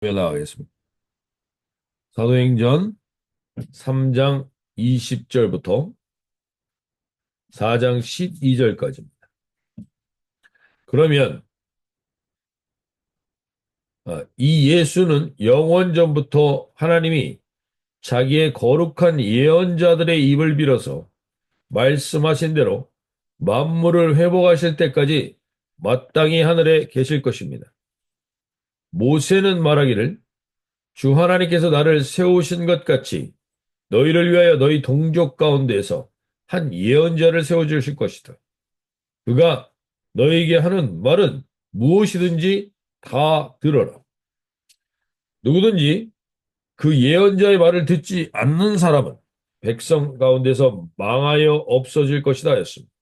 나가겠습니다. 사도행전 3장 20절부터 4장 12절까지입니다. 그러면 이 예수는 영원 전부터 하나님이 자기의 거룩한 예언자들의 입을 빌어서 말씀하신 대로 만물을 회복하실 때까지 마땅히 하늘에 계실 것입니다. 모세는 말하기를 주 하나님께서 나를 세우신 것 같이 너희를 위하여 너희 동족 가운데에서 한 예언자를 세워주실 것이다. 그가 너희에게 하는 말은 무엇이든지 다 들어라. 누구든지 그 예언자의 말을 듣지 않는 사람은 백성 가운데서 망하여 없어질 것이다 했습니다.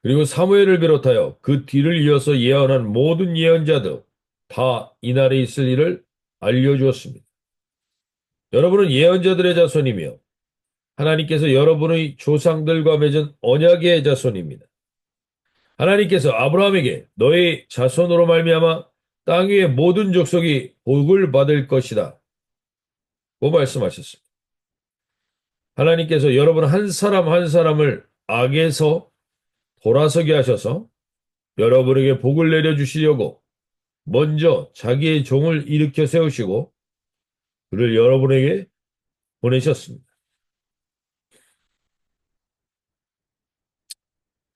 그리고 사무엘을 비롯하여 그 뒤를 이어서 예언한 모든 예언자도 다 이날에 있을 일을 알려주었습니다. 여러분은 예언자들의 자손이며 하나님께서 여러분의 조상들과 맺은 언약의 자손입니다. 하나님께서 아브라함에게 너의 자손으로 말미암아 땅 위의 모든 족속이 복을 받을 것이다 고 말씀하셨습니다. 하나님께서 여러분 한 사람 한 사람을 악에서 돌아서게 하셔서 여러분에게 복을 내려주시려고 먼저 자기의 종을 일으켜 세우시고 그를 여러분에게 보내셨습니다.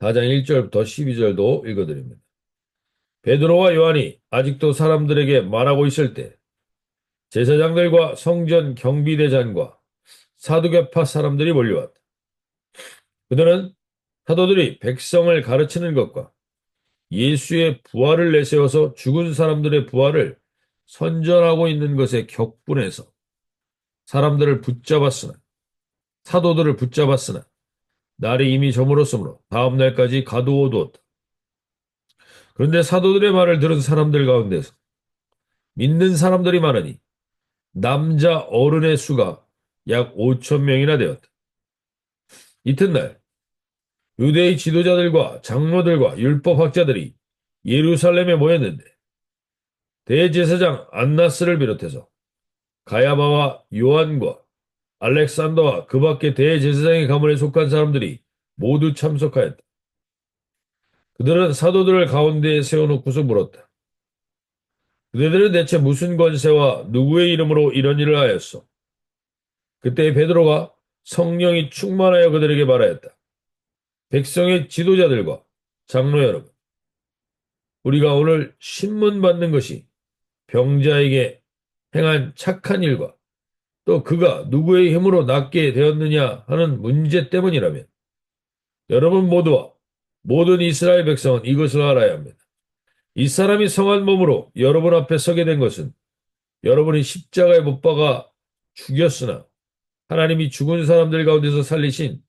4장 1절부터 12절도 읽어드립니다. 베드로와 요한이 아직도 사람들에게 말하고 있을 때 제사장들과 성전 경비대장과 사두개파 사람들이 몰려왔다. 그들은 사도들이 백성을 가르치는 것과 예수의 부활을 내세워서 죽은 사람들의 부활을 선전하고 있는 것에 격분해서 사람들을 붙잡았으나 사도들을 붙잡았으나 날이 이미 저물었으므로 다음 날까지 가두어 두었다. 그런데 사도들의 말을 들은 사람들 가운데서 믿는 사람들이 많으니 남자 어른의 수가 약 5천 명이나 되었다. 이튿날 유대의 지도자들과 장로들과 율법학자들이 예루살렘에 모였는데 대제사장 안나스를 비롯해서 가야바와 요한과 알렉산더와 그 밖의 대제사장의 가문에 속한 사람들이 모두 참석하였다. 그들은 사도들을 가운데에 세워놓고서 물었다. 그들은 대체 무슨 권세와 누구의 이름으로 이런 일을 하였어? 그때 베드로가 성령이 충만하여 그들에게 말하였다. 백성의 지도자들과 장로 여러분, 우리가 오늘 신문 받는 것이 병자에게 행한 착한 일과 또 그가 누구의 힘으로 낫게 되었느냐 하는 문제 때문이라면 여러분 모두와 모든 이스라엘 백성은 이것을 알아야 합니다. 이 사람이 성한 몸으로 여러분 앞에 서게 된 것은 여러분이 십자가에 못 박아 죽였으나 하나님이 죽은 사람들 가운데서 살리신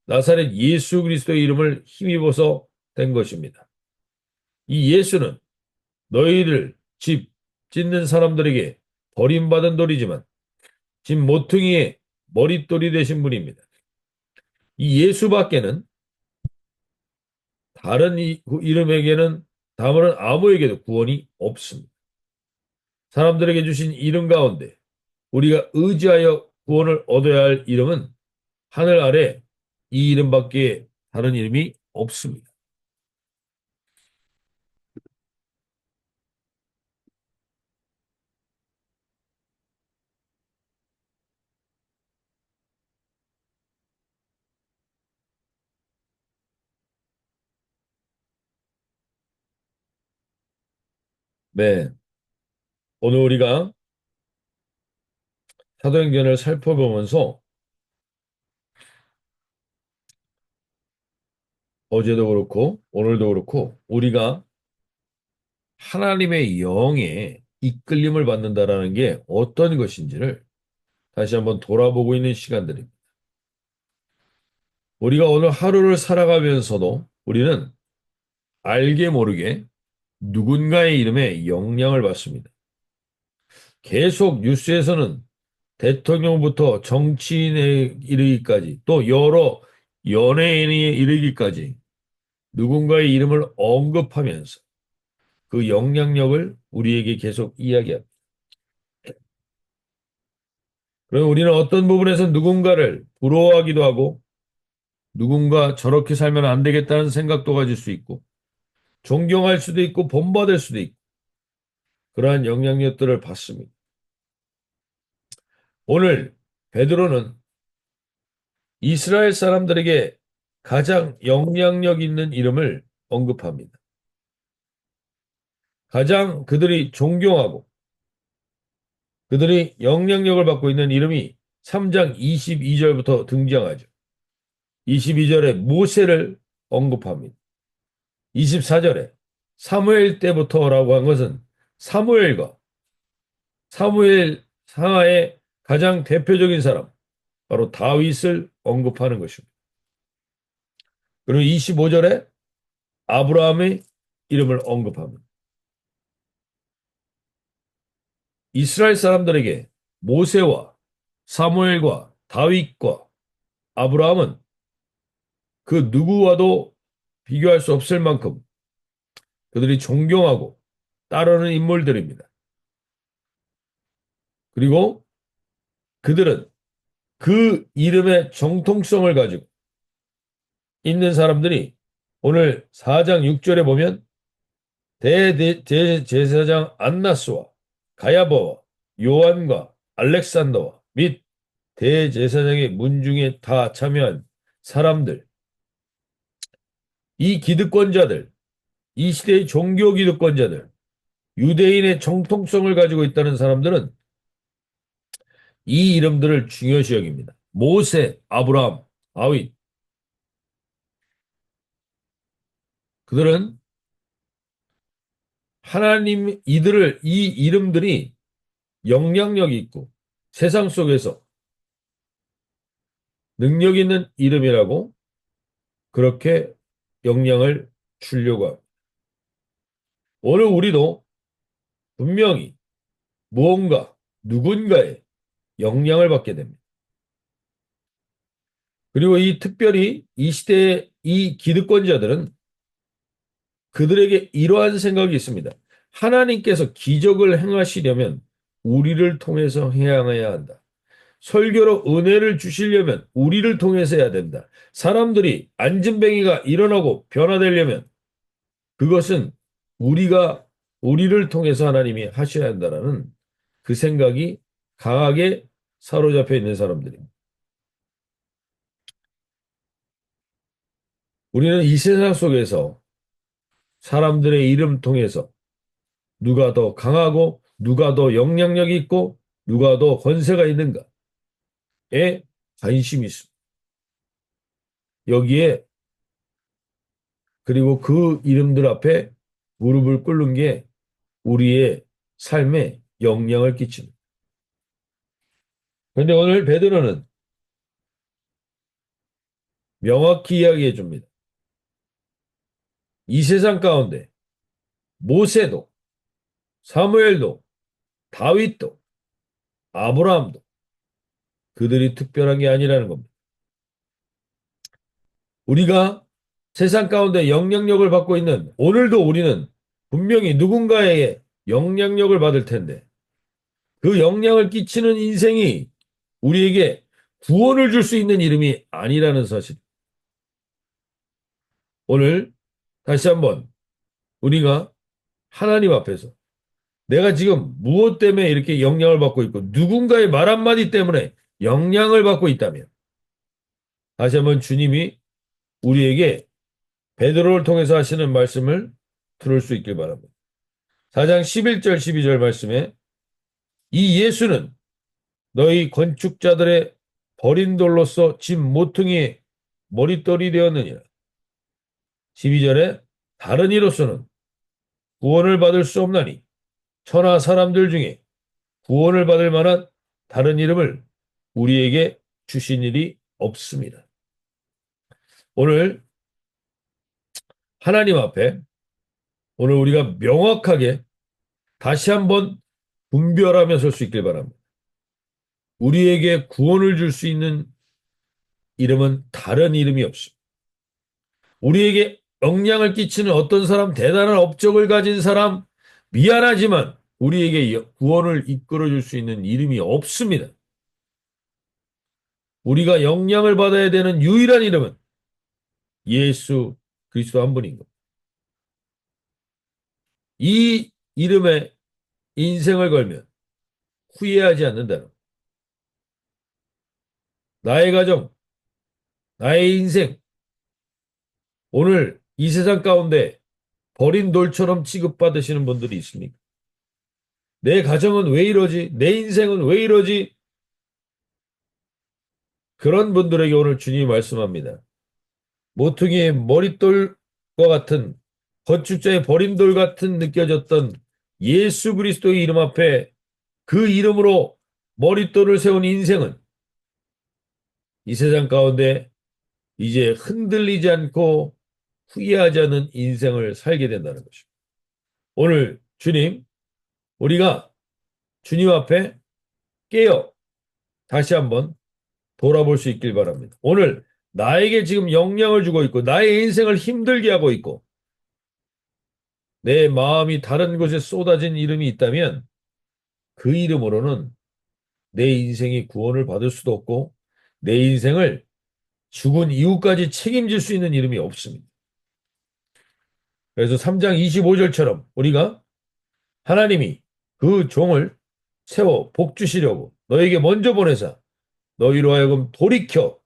나사렛 예수 그리스도의 이름을 힘입어서 된 것입니다. 이 예수는 너희들 집 짓는 사람들에게 버림받은 돌이지만 집 모퉁이의 머릿돌이 되신 분입니다. 이 예수밖에는 다른 이름에게는 다음은 아무에게도 구원이 없습니다. 사람들에게 주신 이름 가운데 우리가 의지하여 구원을 얻어야 할 이름은 하늘 아래 이 이름밖에 다른 이름이 없습니다. 네, 오늘 우리가 사도행전을 살펴보면서 어제도 그렇고 오늘도 그렇고 우리가 하나님의 영에 이끌림을 받는다라는 게 어떤 것인지를 다시 한번 돌아보고 있는 시간들입니다. 우리가 오늘 하루를 살아가면서도 우리는 알게 모르게 누군가의 이름에 영향을 받습니다. 계속 뉴스에서는 대통령부터 정치인에 이르기까지 또 여러 연예인에 이르기까지 누군가의 이름을 언급하면서 그 영향력을 우리에게 계속 이야기합니다. 그럼 우리는 어떤 부분에서 누군가를 부러워하기도 하고 누군가 저렇게 살면 안 되겠다는 생각도 가질 수 있고 존경할 수도 있고 본받을 수도 있고 그러한 영향력들을 받습니다. 오늘 베드로는 이스라엘 사람들에게 가장 영향력 있는 이름을 언급합니다. 가장 그들이 존경하고 그들이 영향력을 받고 있는 이름이 3장 22절부터 등장하죠. 22절에 모세를 언급합니다. 24절에 사무엘 때부터라고 한 것은 사무엘과 사무엘 상하의 가장 대표적인 사람, 바로 다윗을 언급하는 것입니다. 그리고 25절에 아브라함의 이름을 언급합니다. 이스라엘 사람들에게 모세와 사무엘과 다윗과 아브라함은 그 누구와도 비교할 수 없을 만큼 그들이 존경하고 따르는 인물들입니다. 그리고 그들은 그 이름의 정통성을 가지고 있는 사람들이 오늘 4장 6절에 보면 대제사장 안나스와 가야바와 요한과 알렉산더와 및 대제사장의 문중에 다 참여한 사람들, 이 기득권자들, 이 시대의 종교 기득권자들, 유대인의 정통성을 가지고 있다는 사람들은 이 이름들을 중요시 여깁니다. 모세, 아브라함, 다윗. 그들은 하나님 이 이름들이 영향력이 있고 세상 속에서 능력 있는 이름이라고 그렇게 영향을 주려고 합니다. 오늘 우리도 분명히 무언가 누군가의 영향을 받게 됩니다. 그리고 특별히 이 시대의 이 기득권자들은 그들에게 이러한 생각이 있습니다. 하나님께서 기적을 행하시려면 우리를 통해서 행해야 한다. 설교로 은혜를 주시려면 우리를 통해서 해야 된다. 사람들이 안진뱅이가 일어나고 변화되려면 그것은 우리를 통해서 하나님이 하셔야 한다라는 그 생각이 강하게 사로잡혀 있는 사람들입니다. 우리는 이 세상 속에서 사람들의 이름 통해서 누가 더 강하고 누가 더 영향력이 있고 누가 더 권세가 있는가에 관심이 있습니다. 여기에 그리고 그 이름들 앞에 무릎을 꿇는 게 우리의 삶에 영향을 끼칩니다. 그런데 오늘 베드로는 명확히 이야기해 줍니다. 이 세상 가운데 모세도 사무엘도 다윗도 아브라함도 그들이 특별한 게 아니라는 겁니다. 우리가 세상 가운데 영향력을 받고 있는 오늘도 우리는 분명히 누군가에게 영향력을 받을 텐데 그 영향을 끼치는 인생이 우리에게 구원을 줄 수 있는 이름이 아니라는 사실. 오늘 다시 한번 우리가 하나님 앞에서 내가 지금 무엇 때문에 이렇게 영향을 받고 있고 누군가의 말 한마디 때문에 영향을 받고 있다면 다시 한번 주님이 우리에게 베드로를 통해서 하시는 말씀을 들을 수 있길 바랍니다. 4장 11절 12절 말씀에 이 예수는 너희 건축자들의 버린 돌로서 집 모퉁이의 머릿돌이 되었느니라. 12절에 다른 이로서는 구원을 받을 수 없나니 천하 사람들 중에 구원을 받을 만한 다른 이름을 우리에게 주신 일이 없습니다. 오늘 하나님 앞에 오늘 우리가 명확하게 다시 한번 분별하며 설 수 있길 바랍니다. 우리에게 구원을 줄 수 있는 이름은 다른 이름이 없습니다. 우리에게 영향을 끼치는 어떤 사람, 대단한 업적을 가진 사람, 미안하지만 우리에게 구원을 이끌어 줄 수 있는 이름이 없습니다. 우리가 영향을 받아야 되는 유일한 이름은 예수 그리스도 한 분인 겁니다. 이 이름에 인생을 걸면 후회하지 않는다는 것. 나의 가정, 나의 인생, 오늘 이 세상 가운데 버린 돌처럼 취급받으시는 분들이 있습니까? 내 가정은 왜 이러지? 내 인생은 왜 이러지? 그런 분들에게 오늘 주님이 말씀합니다. 모퉁이의 머릿돌과 같은 건축자의 버린 돌 같은 느껴졌던 예수 그리스도의 이름 앞에 그 이름으로 머릿돌을 세운 인생은 이 세상 가운데 이제 흔들리지 않고 후회하지 않는 인생을 살게 된다는 것입니다. 오늘 주님, 우리가 주님 앞에 깨어 다시 한번 돌아볼 수 있길 바랍니다. 오늘 나에게 지금 영향을 주고 있고 나의 인생을 힘들게 하고 있고 내 마음이 다른 곳에 쏟아진 이름이 있다면 그 이름으로는 내 인생이 구원을 받을 수도 없고 내 인생을 죽은 이후까지 책임질 수 있는 이름이 없습니다. 그래서 3장 25절처럼 우리가 하나님이 그 종을 세워 복 주시려고 너에게 먼저 보내사 너희로 하여금 돌이켜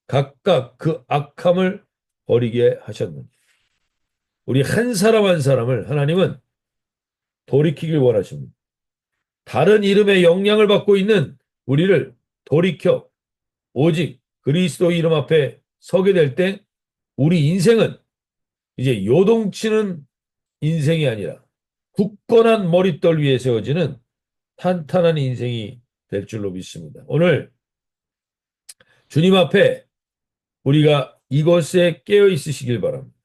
각각 그 악함을 버리게 하셨느니 우리 한 사람 한 사람을 하나님은 돌이키길 원하십니다. 다른 이름의 영향을 받고 있는 우리를 돌이켜 오직 그리스도 이름 앞에 서게 될 때 우리 인생은 이제 요동치는 인생이 아니라 굳건한 머릿돌 위에 세워지는 탄탄한 인생이 될 줄로 믿습니다. 오늘 주님 앞에 우리가 이것에 깨어 있으시길 바랍니다.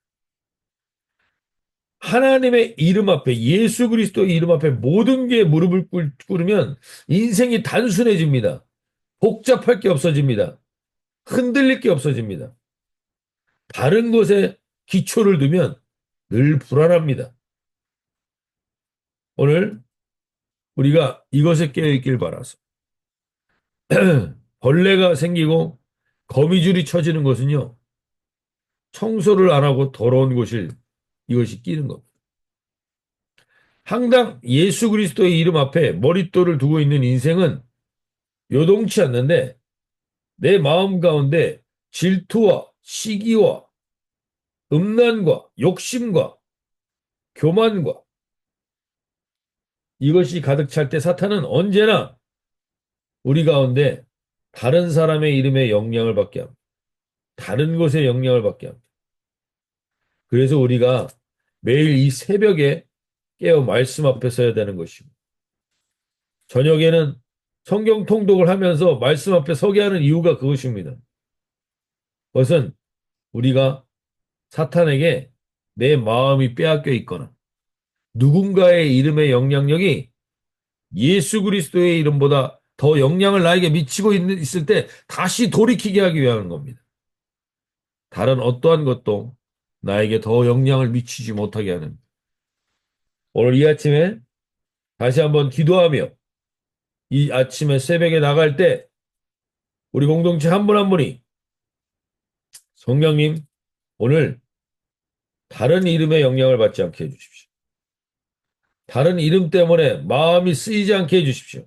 하나님의 이름 앞에 예수 그리스도의 이름 앞에 모든 게 무릎을 꿇으면 인생이 단순해집니다. 복잡할 게 없어집니다. 흔들릴 게 없어집니다. 다른 것에 기초를 두면 늘 불안합니다. 오늘 우리가 이것에 깨어있길 바라서 벌레가 생기고 거미줄이 쳐지는 것은요. 청소를 안 하고 더러운 곳을 이것이 끼는 겁니다. 항상 예수 그리스도의 이름 앞에 머릿돌을 두고 있는 인생은 요동치 않는데 내 마음 가운데 질투와 시기와 음란과 욕심과 교만과 이것이 가득 찰 때 사탄은 언제나 우리 가운데 다른 사람의 이름에 영향을 받게 합니다. 다른 곳에 영향을 받게 합니다. 그래서 우리가 매일 이 새벽에 깨어 말씀 앞에 서야 되는 것입니다. 저녁에는 성경 통독을 하면서 말씀 앞에 서게 하는 이유가 그것입니다. 그것은 우리가 사탄에게 내 마음이 빼앗겨 있거나 누군가의 이름의 영향력이 예수 그리스도의 이름보다 더 영향을 나에게 미치고 있을 때 다시 돌이키게 하기 위한 겁니다. 다른 어떠한 것도 나에게 더 영향을 미치지 못하게 하는. 오늘 이 아침에 다시 한번 기도하며 이 아침에 새벽에 나갈 때 우리 공동체 한 분 한 분이 성령님 오늘 다른 이름의 영향을 받지 않게 해주십시오. 다른 이름 때문에 마음이 쓰이지 않게 해주십시오.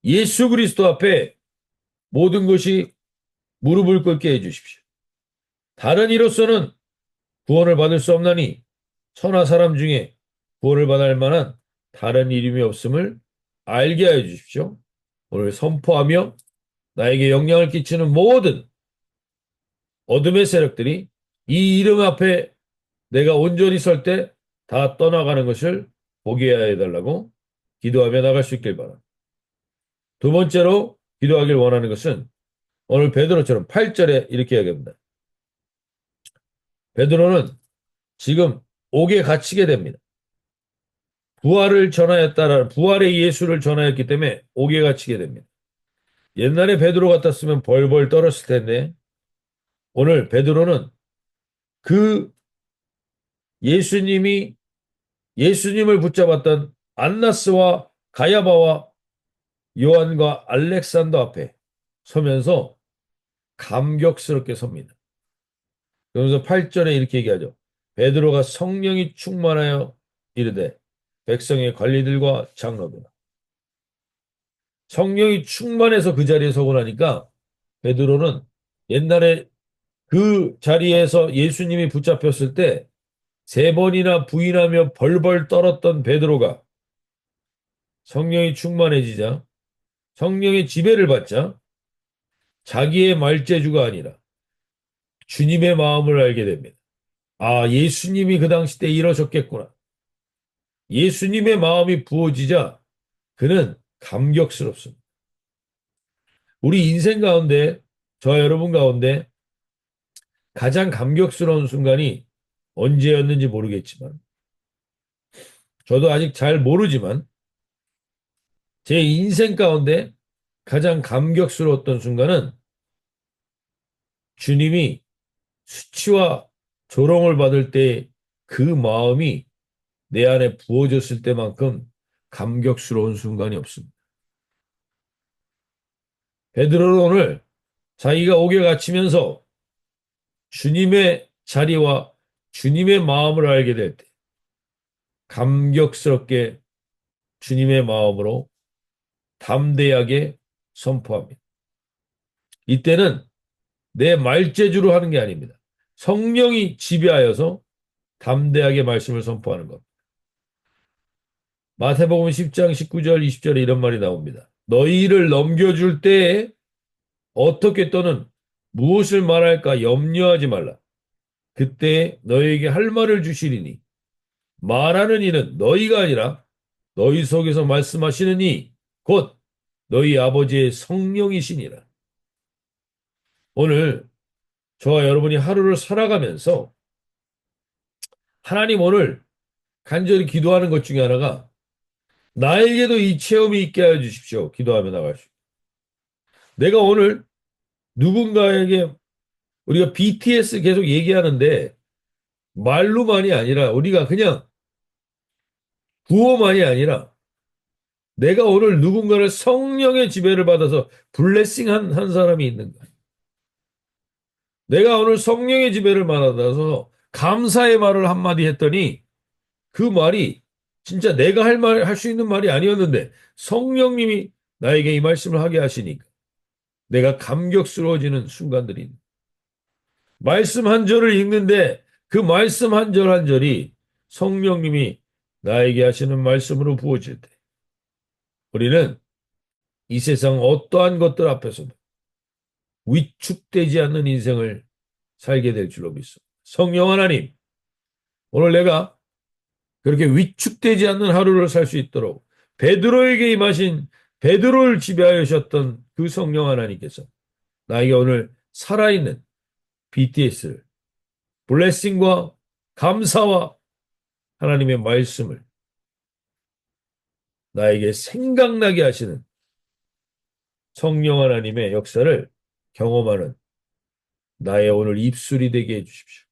예수 그리스도 앞에 모든 것이 무릎을 꿇게 해주십시오. 다른 이로서는 구원을 받을 수 없나니 천하 사람 중에 구원을 받을 만한 다른 이름이 없음을 알게 하여 주십시오. 오늘 선포하며 나에게 영향을 끼치는 모든 어둠의 세력들이 이 이름 앞에 내가 온전히 설 때 다 떠나가는 것을 보게 해달라고 기도하며 나갈 수 있길 바랍니다. 두 번째로 기도하길 원하는 것은 오늘 베드로처럼 8절에 이렇게 이야기합니다. 베드로는 지금 옥에 갇히게 됩니다. 부활을 전하였다라는 부활의 예수를 전하였기 때문에 옥에 갇히게 됩니다. 옛날에 베드로 같았으면 벌벌 떨었을 텐데 오늘 베드로는 그 예수님이 예수님을 붙잡았던 안나스와 가야바와 요한과 알렉산더 앞에 서면서 감격스럽게 섭니다. 그러면서 8절에 이렇게 얘기하죠. 베드로가 성령이 충만하여 이르되 백성의 관리들과 장로들. 성령이 충만해서 그 자리에 서고 나니까 베드로는 옛날에 그 자리에서 예수님이 붙잡혔을 때 세 번이나 부인하며 벌벌 떨었던 베드로가 성령이 충만해지자 성령의 지배를 받자 자기의 말재주가 아니라 주님의 마음을 알게 됩니다. 아, 예수님이 그 당시 때 이러셨겠구나. 예수님의 마음이 부어지자 그는 감격스럽습니다. 우리 인생 가운데, 저와 여러분 가운데 가장 감격스러운 순간이 언제였는지 모르겠지만, 저도 아직 잘 모르지만, 제 인생 가운데 가장 감격스러웠던 순간은 주님이 수치와 조롱을 받을 때 그 마음이 내 안에 부어졌을 때만큼 감격스러운 순간이 없습니다. 베드로는 오늘 자기가 옥에 갇히면서 주님의 자리와 주님의 마음을 알게 될 때 감격스럽게 주님의 마음으로 담대하게 선포합니다. 이때는 내 말재주로 하는 게 아닙니다. 성령이 지배하여서 담대하게 말씀을 선포하는 것. 마태복음 10장 19절 20절에 이런 말이 나옵니다. 너희를 넘겨줄 때에 어떻게 또는 무엇을 말할까 염려하지 말라. 그때 너희에게 할 말을 주시리니 말하는 이는 너희가 아니라 너희 속에서 말씀하시는 이 곧 너희 아버지의 성령이시니라. 오늘 저와 여러분이 하루를 살아가면서 하나님 오늘 간절히 기도하는 것 중에 하나가 나에게도 이 체험이 있게 하여 주십시오. 기도하며 나갈 수. 내가 오늘 누군가에게 우리가 BTS 계속 얘기하는데 말로만이 아니라 우리가 그냥 구호만이 아니라 내가 오늘 누군가를 성령의 지배를 받아서 블레싱 한 사람이 있는가. 내가 오늘 성령의 지배를 받아서 감사의 말을 한마디 했더니 그 말이 진짜 내가 할 수 있는 말이 아니었는데 성령님이 나에게 이 말씀을 하게 하시니까 내가 감격스러워지는 순간들이 말씀 한 절을 읽는데 그 말씀 한 절 한 절이 성령님이 나에게 하시는 말씀으로 부어질 때 우리는 이 세상 어떠한 것들 앞에서도 위축되지 않는 인생을 살게 될 줄로 믿습니다. 성령 하나님, 오늘 내가 그렇게 위축되지 않는 하루를 살 수 있도록 베드로에게 임하신 베드로를 지배하셨던 그 성령 하나님께서 나에게 오늘 살아있는 BTS를 블레싱과 감사와 하나님의 말씀을 나에게 생각나게 하시는 성령 하나님의 역사를 경험하는 나의 오늘 입술이 되게 해주십시오.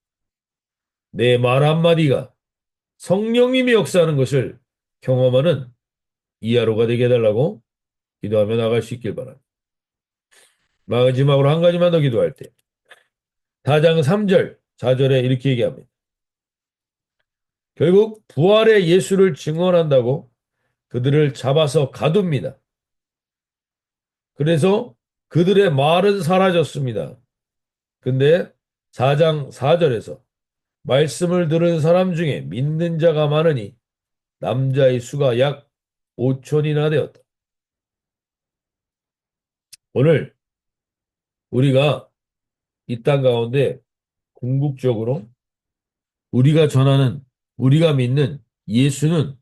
내 말 한마디가 성령님이 역사하는 것을 경험하는 이 하루가 되게 해달라고 기도하며 나갈 수 있길 바랍니다. 마지막으로 한 가지만 더 기도할 때 4장 3절 4절에 이렇게 얘기합니다. 결국 부활의 예수를 증언한다고 그들을 잡아서 가둡니다. 그래서 그들의 말은 사라졌습니다. 근데 4장 4절에서 말씀을 들은 사람 중에 믿는 자가 많으니 남자의 수가 약 5천이나 되었다. 오늘 우리가 이 땅 가운데 궁극적으로 우리가 전하는 우리가 믿는 예수는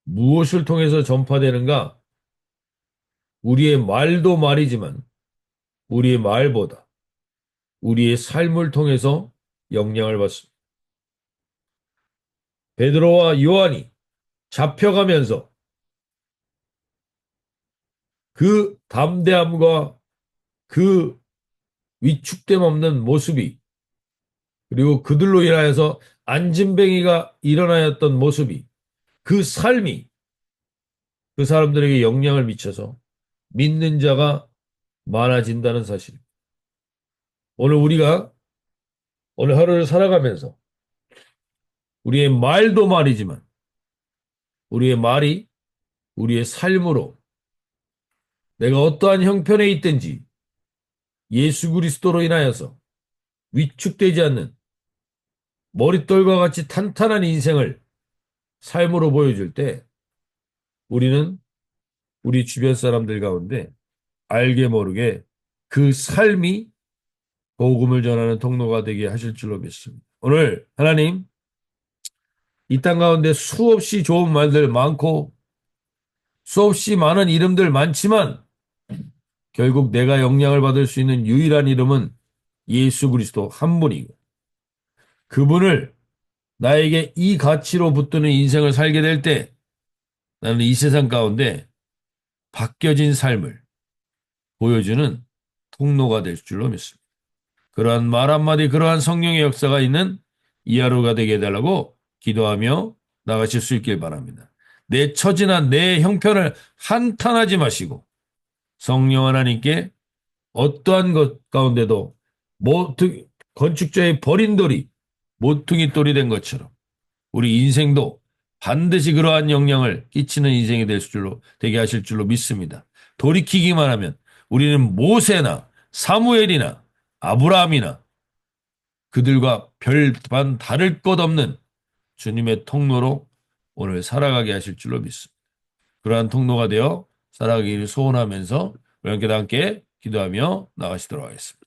무엇을 통해서 전파되는가? 우리의 말도 말이지만 우리의 말보다 우리의 삶을 통해서 영향을 받습니다. 베드로와 요한이 잡혀가면서 그 담대함과 그 위축됨 없는 모습이 그리고 그들로 인하여서 안진뱅이가 일어나였던 모습이, 그 삶이 그 사람들에게 영향을 미쳐서 믿는 자가 많아진다는 사실. 오늘 우리가 오늘 하루를 살아가면서 우리의 말도 말이지만 우리의 말이 우리의 삶으로 내가 어떠한 형편에 있든지 예수 그리스도로 인하여서 위축되지 않는 머릿돌과 같이 탄탄한 인생을 삶으로 보여줄 때 우리는 우리 주변 사람들 가운데 알게 모르게 그 삶이 복음을 전하는 통로가 되게 하실 줄로 믿습니다. 오늘 하나님 이 땅 가운데 수없이 좋은 말들 많고 수없이 많은 이름들 많지만 결국 내가 영향을 받을 수 있는 유일한 이름은 예수 그리스도 한 분이고 그분을 나에게 이 가치로 붙드는 인생을 살게 될 때 나는 이 세상 가운데 바뀌어진 삶을 보여주는 통로가 될 줄로 믿습니다. 그러한 말 한마디, 그러한 성령의 역사가 있는 이 하루가 되게 해달라고 기도하며 나가실 수 있길 바랍니다. 내 처지나 내 형편을 한탄하지 마시고 성령 하나님께 어떠한 것 가운데도 건축자의 버린 돌이 모퉁이 돌이 된 것처럼 우리 인생도 반드시 그러한 영향을 끼치는 인생이 될 줄로 되게 하실 줄로 믿습니다. 돌이키기만 하면 우리는 모세나 사무엘이나 아브라함이나 그들과 별반 다를 것 없는 주님의 통로로 오늘 살아가게 하실 줄로 믿습니다. 그러한 통로가 되어 살아가기를 소원하면서 우리 함께 기도하며 나가시도록 하겠습니다.